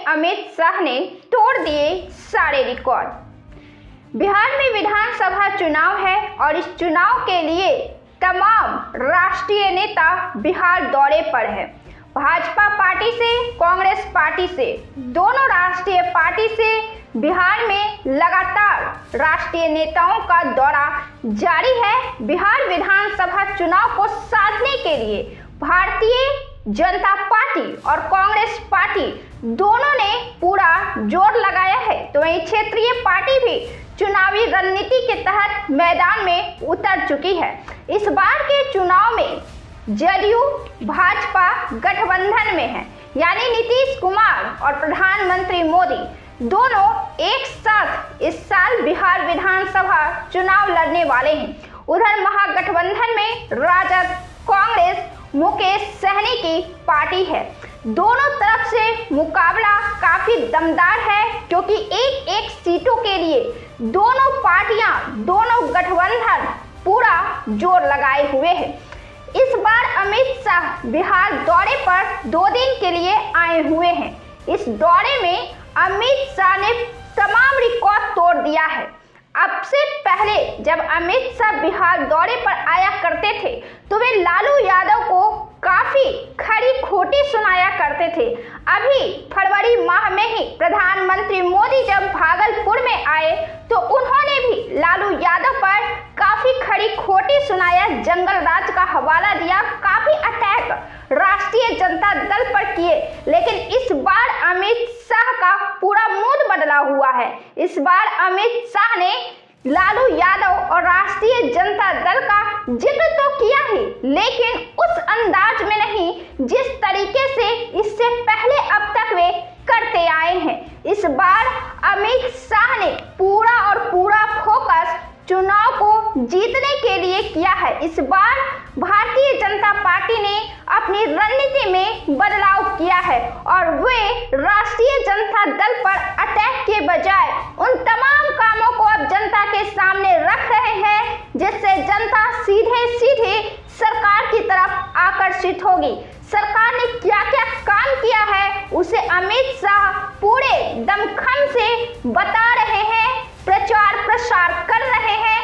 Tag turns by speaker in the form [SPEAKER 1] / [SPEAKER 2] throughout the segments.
[SPEAKER 1] में अमित शाह ने तोड़ दिए सारे रिकॉर्ड। बिहार में विधानसभा चुनाव है और इस चुनाव के लिए तमाम राष्ट्रीय नेता बिहार दौरे पर है। भाजपा पार्टी से, कांग्रेस पार्टी से, दोनों राष्ट्रीय पार्टी से बिहार में लगातार राष्ट्रीय नेताओं का दौरा जारी है। बिहार विधानसभा चुनाव को साधने के लिए भारतीय जनता पार्टी और कांग्रेस पार्टी दोनों ने पूरा जोर लगाया है, तो वहीं क्षेत्रीय पार्टी भी चुनावी रणनीति के तहत मैदान में उतर चुकी है। इस बार के चुनाव में जदयू भाजपा गठबंधन में है, यानी नीतीश कुमार और प्रधानमंत्री मोदी दोनों एक साथ इस साल बिहार विधानसभा चुनाव लड़ने वाले हैं। उधर महागठबंधन में राजद, कांग्रेस, मुकेश सहनी की पार्टी है। दोनों तरफ से मुकाबला काफी दमदार है, क्योंकि एक एक सीटों के लिए दोनों पार्टियां, दोनों गठबंधन पूरा जोर लगाए हुए हैं। इस बार अमित शाह बिहार दौरे पर 2 दिन के लिए आए हुए हैं। इस दौरे में अमित शाह ने तमाम रिकॉर्ड तोड़ दिया है। अब से पहले जब अमित शाह बिहार दौरे पर आया करते थे तो वे लालू यादव को काफी खरी खोटी सुनाया करते थे। अभी फरवरी माह में ही प्रधानमंत्री मोदी जब भागलपुर में आए तो उन्होंने भी लालू यादव पर काफी खरी खोटी सुनाया, जंगल राज का हवाला दिया, काफी अटैक राष्ट्रीय जनता दल पर किए। लेकिन इस बार अमित शाह का पूरा मूड बदला हुआ है। इस बार अमित शाह ने लालू यादव और राष्ट्रीय जनता दल का जिक्र तो किया ही, लेकिन उस अंदाज में नहीं जिस तरीके से इससे पहले अब तक वे करते आए हैं। इस बार अमित शाह ने पूरा और पूरा फोकस चुनाव को जीतने के लिए किया है। इस बार भारतीय जनता पार्टी ने अपनी रणनीति में बदलाव किया है और वे राष्ट्रीय जनता दल पर अटैक के बजाय उन तमाम कामों को अब जनता के सामने रख रहे हैं, जिससे जनता सीधे सीधे सरकार की तरफ आकर्षित होगी। सरकार ने क्या क्या काम किया है उसे अमित शाह पूरे दमखम से बता रहे हैं, प्रचार प्रसार कर रहे हैं।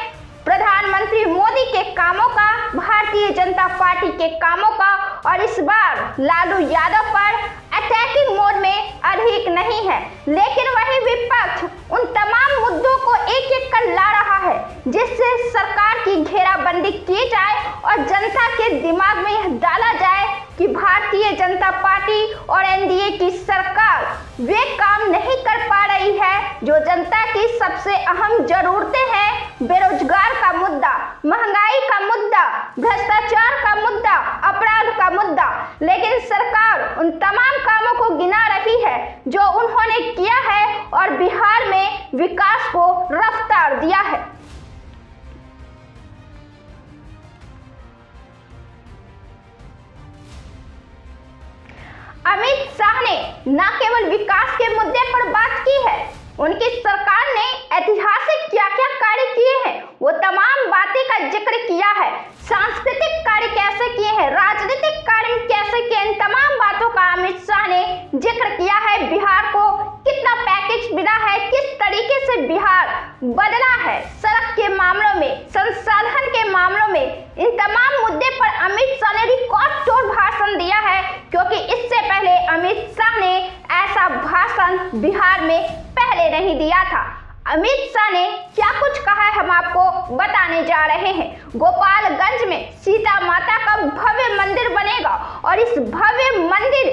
[SPEAKER 1] प्रधानमंत्री मोदी के कामों का, भारतीय जनता पार्टी के कामों का, और इस बार लालू यादव पर अटैकिंग मोड में अधिक नहीं है। लेकिन वही विपक्ष उन तमाम मुद्दों को एक एक कर ला रहा है, जिससे सरकार की घेराबंदी की जाए और जनता के दिमाग में यह डाला जाए कि भारतीय जनता पार्टी और एनडीए की सरकार वे काम नहीं कर पा रही है जो जनता की सबसे अहम जरूरतें हैं। बेरोजगार का मुद्दा, महंगाई का मुद्दा, भ्रष्टाचार का मुद्दा, अपराध का मुद्दा, लेकिन सरकार उन तमाम कामों को गिना रही है जो उन्होंने किया है और बिहार में विकास को रफ्तार दिया है। अमित शाह ने न केवल विकास के मुद्दे पर बात की है, उनकी सरकार ने ऐतिहासिक क्या क्या कार्य किए हैं वो तमाम बातें का जिक्र किया है। सांस्कृतिक कार्य कैसे किए हैं, राजनीतिक कार्य कैसे किए, इन तमाम बातों का अमित शाह ने जिक्र किया है। बिहार को कितना पैकेज मिला है, किस तरीके से बिहार बदला है, सड़क के मामलों में, संसाधन के मामलों में, इन तमाम मुद्दे पर अमित शाह ने रिकॉर्ड तोड़ भाषण दिया है, क्योंकि इससे पहले अमित शाह ने ऐसा भाषण बिहार में पहले नहीं दिया था। अमित शाह ने क्या कुछ कहा है हम आपको बताने जा रहे हैं। गोपालगंज में सीता माता का भव्य मंदिर बनेगा और इस भव्य मंदिर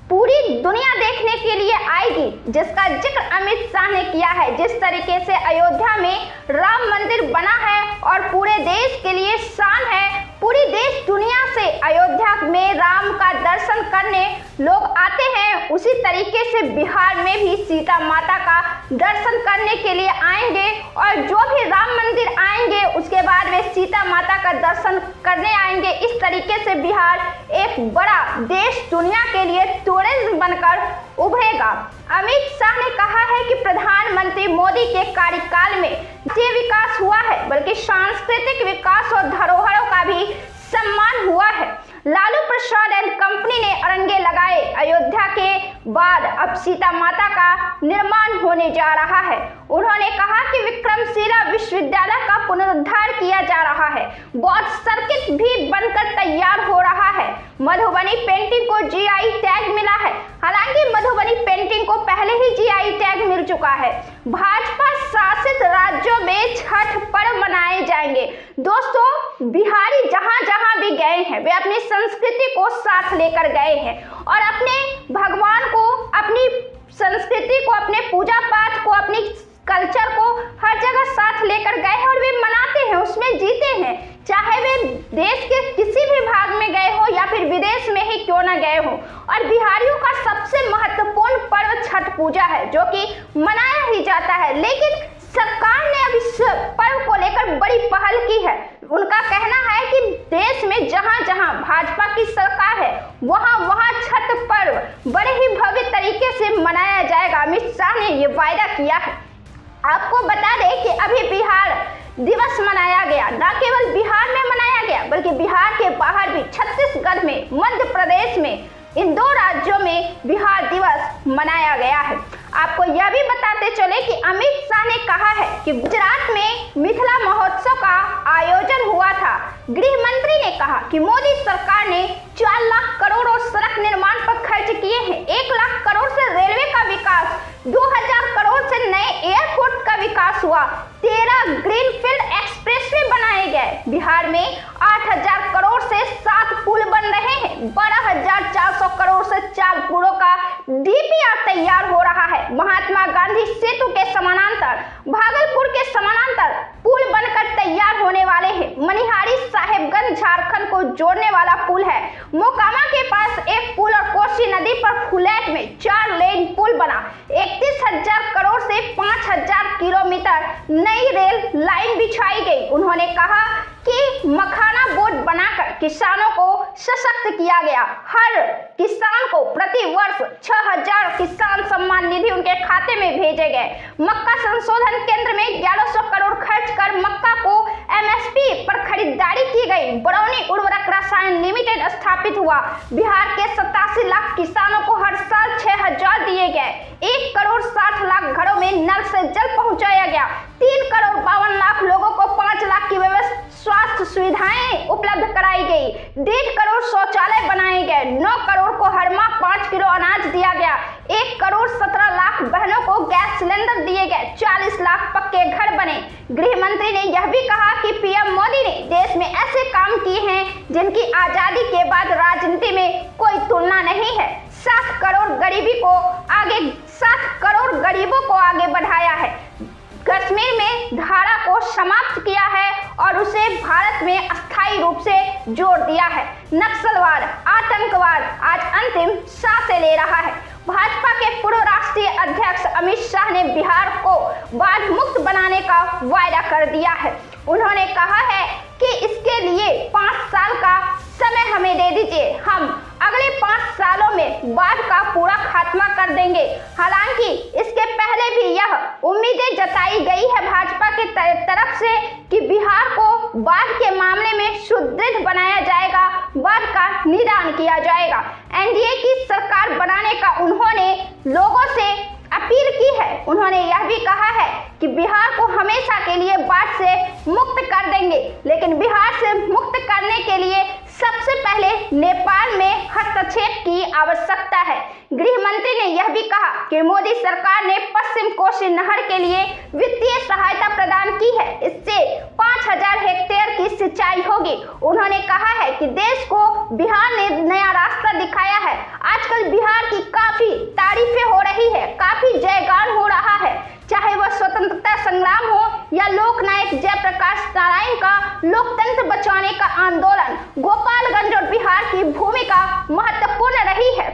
[SPEAKER 1] पूरी दुनिया देखने के लिए आएगी, जिसका जिक्र अमित शाह ने किया है। जिस तरीके से अयोध्या में राम मंदिर बना है और पूरे देश के लिए शान है, पूरी देश दुनिया से अयोध्या में राम का दर्शन करने लोग आते हैं, उसी तरीके से बिहार में भी सीता माता का दर्शन करने के लिए आएंगे और जो भी राम मंदिर आएंगे उसके बाद वे सीता माता का दर्शन करने आएंगे। इस तरीके से बिहार एक बड़ा देश दुनिया के लिए टूरिज्म बनकर उभरेगा। अमित शाह ने कहा है कि प्रधानमंत्री मोदी के कार्यकाल में ये विकास हुआ है, बल्कि सांस्कृतिक विकास और धरोहरों का भी सम्मान हुआ है। लालू प्रसाद एंड कंपनी ने अड़ंगे लगाए। अयोध्या के बाद अब सीता माता का निर्माण होने जा रहा है। उन्होंने कहा कि विक्रमशिला विश्वविद्यालय का पुनरुद्धार किया जा रहा है। बौद्ध सर्किट भी बनकर तैयार हो रहा है। मधुबनी पेंटिंग को जीआई टैग मिला है। हालांकि मधुबनी पेंटिंग को पहले ही जीआई टैग मिल चुका है। भाजपा शासित राज्यों में छठ पर्व मनाए जाएंगे। दोस्तों, बिहारी जहां जहां भी गए हैं वे अपनी संस्कृति को साथ लेकर गए हैं और अपने भगवान को, अपनी संस्कृति को, अपने पूजा पाठ को, अपनी कल्चर को हर जगह साथ लेकर गए हैं और वे मनाते हैं, उसमें जीते हैं। चाहे वे देश के किसी भी भाग में गए हो या फिर विदेश में ही क्यों न गए हो। और बिहारियों का सबसे महत्वपूर्ण पर्व छठ पूजा है जो कि मनाया ही जाता है। लेकिन सरकार ने अब इस पर्व को लेकर बड़ी पहल की है। उनका कहना है कि देश में जहां जहां भाजपा की सरकार है वहां वहां छठ पर्व बड़े ही भव्य तरीके से मनाया जाएगा। अमित शाह ने ये वायदा किया है। आपको बता दें कि अभी बिहार दिवस मनाया गया। न केवल बिहार में मनाया गया बल्कि बिहार के बाहर भी छत्तीसगढ़ में, मध्य प्रदेश में, इन 2 राज्यों में बिहार दिवस मनाया गया है। आपको यह भी बताते चले कि अमित शाह ने कहा है कि गुजरात में मिथिला महोत्सव का आयोजन हुआ था। गृह मंत्री ने कहा कि मोदी सरकार ने 4 लाख करोड़ सड़क निर्माण पर खर्च किए हैं। 1 लाख करोड़ से रेलवे का विकास, 2000 करोड़ से नए एयरपोर्ट का विकास हुआ, 13 ग्रीनफील्ड एक्सप्रेसवे बनाए गए। बिहार में 8000 करोड़ से 7 पुल बन रहे हैं। 12400 करोड़ से 4 पुलों का डीपीआर तैयार हो रहा है। महात्मा गांधी सेतु के समानांतर, भागलपुर के समानांतर पुल बनकर तैयार होने वाले हैं। मनिहारी साहेबगंज झारखंड को जोड़ने वाला पुल है। मोकामा के पास एक पुल और कोसी नदी पर फुलेट में 4 लेन पुल बना। 31,000 करोड़ से 5,000 किलोमीटर नई रेल लाइन बिछाई गई। उन्होंने कहा कि मखाना बोर्ड बनाकर किसानों को सशक्त किया गया। हर किसान को प्रति वर्ष 6,000 किसान सम्मान निधि उनके खाते में भेजे गए। मक्का संशोधन केंद्र में 1100 करोड़ खर्च कर मक्का को एमएसपी पर खरीदारी की गई। बरौनी उर्वरक रसायन लिमिटेड स्थापित हुआ। बिहार के 87 लाख किसानों को हर साल 6,000 दिए गए। 1 करोड़ 60 लाख घरों में नल से जल पहुंचाया गया। 3 करोड़ 52 लाख लोगों को 5 लाख की व्यवस्था स्वास्थ्य सुविधाएं उपलब्ध कराई गई। 1.5 करोड़ शौचालय बनाए गए। 9 करोड़ को हर माह 5 किलो अनाज दिया गया। 1 करोड़ 17 लाख बहनों को गैस सिलेंडर दिए गए। 40 लाख पक्के घर बने। गृह मंत्री ने यह भी कहा कि पीएम मोदी ने देश में ऐसे काम किए हैं जिनकी आजादी के बाद राजनीति में कोई तुलना नहीं है। 7 करोड़ गरीबों को आगे बढ़ाया है। कश्मीर में धारा को समाप्त किया है और उसे भारत में अस्थायी रूप से जोड़ दिया है। नक्सलवाद, आतंकवाद आज अंतिम सांसें ले रहा है। भाजपा के पूर्व राष्ट्रीय अध्यक्ष अमित शाह ने बिहार को बाढ़ मुक्त बनाने का वायदा कर दिया है। उन्होंने कहा है कि इसके लिए 5 साल का समय हमें दे दीजिए, हम अगले 5 सालों में बाढ़ का पूरा खात्मा कर देंगे। हालांकि इसके पहले भी यह उम्मीदें जताई गई है भाजपा की तरफ से कि बिहार को बाढ़ के मामले में सुदृढ़ बनाया जाएगा, बाढ़ का निदान किया जाएगा। एनडीए की सरकार बनाने का उन्होंने लोगों से अपील की है। उन्होंने यह भी कहा है कि बिहार को हमेशा के लिए बाढ़ से मुक्त कर देंगे, लेकिन बिहार से मुक्त करने के लिए सबसे पहले नेपाल में हस्तक्षेप की आवश्यकता है। गृह मंत्री ने यह भी कहा कि मोदी सरकार ने पश्चिम कोसी नहर के लिए वित्तीय सहायता प्रदान की है। इससे 5,000 हेक्टेयर की सिंचाई होगी। उन्होंने कहा है कि देश को बिहार ने नया रास्ता दिखाया है। आजकल बिहार की काफी तारीफें हो रही है, काफी जयगान हो रहा है, चाहे वह स्वतंत्रता संग्राम हो या लोकनायक जयप्रकाश नारायण का लोकतंत्र बचाने का आंदोलन। गोपालगंज और बिहार की भूमिका महत्वपूर्ण रही है।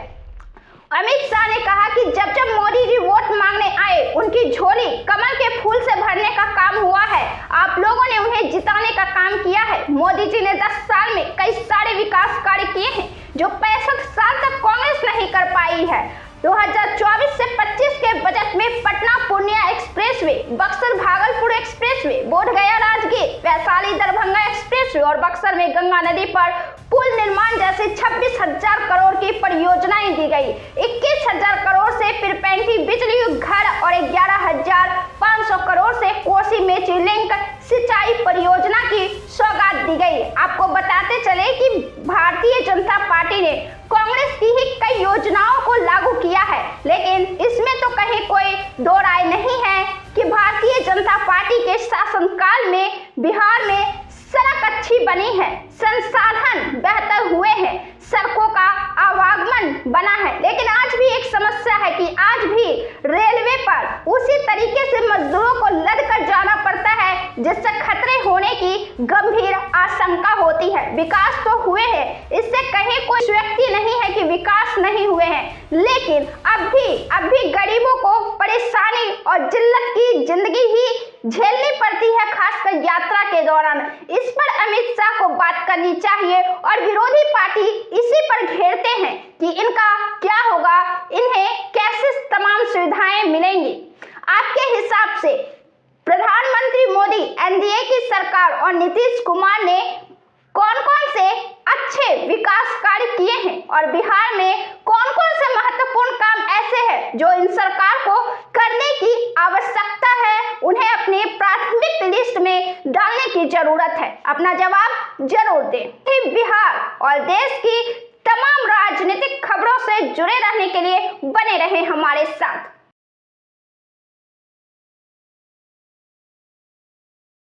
[SPEAKER 1] अमित शाह ने कहा कि जब जब मोदी जी वोट मांगने आए उनकी झोली कमल के फूल से भरने का काम हुआ है। आप लोगों ने उन्हें जिताने का काम किया है। मोदी जी ने 10 साल में कई सारे विकास कार्य किए हैं जो 65 साल तक कांग्रेस नहीं कर पाई है। 2024 से 25 के बजट में Patna Purnia expressway, Buxar Bhagalpur expressway, Bodhgaya Rajgir, Vaishali Darbhanga expressway और बक्सर में गंगा नदी पर पुल निर्माण जैसे 26,000 करोड़ की परियोजनाएं दी गई। 21,000 करोड़ से पिरपैंती बिजली घर और 11,500 करोड़ से कोसी मेची लिंक सिंचाई परियोजना की सौगात दी गई। आपको बताते चले कि भारतीय जनता पार्टी ने कांग्रेस की ही कई योजनाओं को लागू किया है, लेकिन इसमें तो कहीं कोई दो राय नहीं है कि भारतीय जनता पार्टी के शासनकाल में बिहार में सड़क अच्छी बनी है, संसाधन बेहतर हुए हैं, सड़कों का आवागमन बना है। लेकिन आज भी एक समस्या है कि आज भी रेलवे पर उसी तरीके से मजदूरों को लद कर जाना पड़ता है, जिससे खतरे होने की गंभीर आशंका होती है। विकास तो हुए हैं, इससे कहीं कोई व्यक्ति नहीं है कि विकास नहीं हुए हैं, लेकिन अब भी गरीबों को परेशानी और जिल्लत की जिंदगी ही झेलनी पड़ती है, खासकर यात्रा के दौरान। इस पर अमित शाह को बात करनी चाहिए और विरोधी पार्टी इसी पर घेरते हैं कि इनका क्या होगा, इन्हें कैसे तमाम सुविधाएं मिलेंगी। आपके हिसाब से प्रधानमंत्री मोदी, एनडीए की सरकार और नीतीश कुमार ने कौन-कौन से अच्छे विकास कार्य किए हैं और बिहार में कौन-कौन से महत्वपूर्ण काम ऐसे हैं जो इन सरकार को करने की आवश्यकता है, उन्हें अपनी प्राथमिक लिस्ट में डालने की जरूरत है। अपना जवाब जरूर दें। बिहार और देश की तमाम राजनीतिक खबरों से जुड़े रहने के लिए बने रहें हमारे साथ।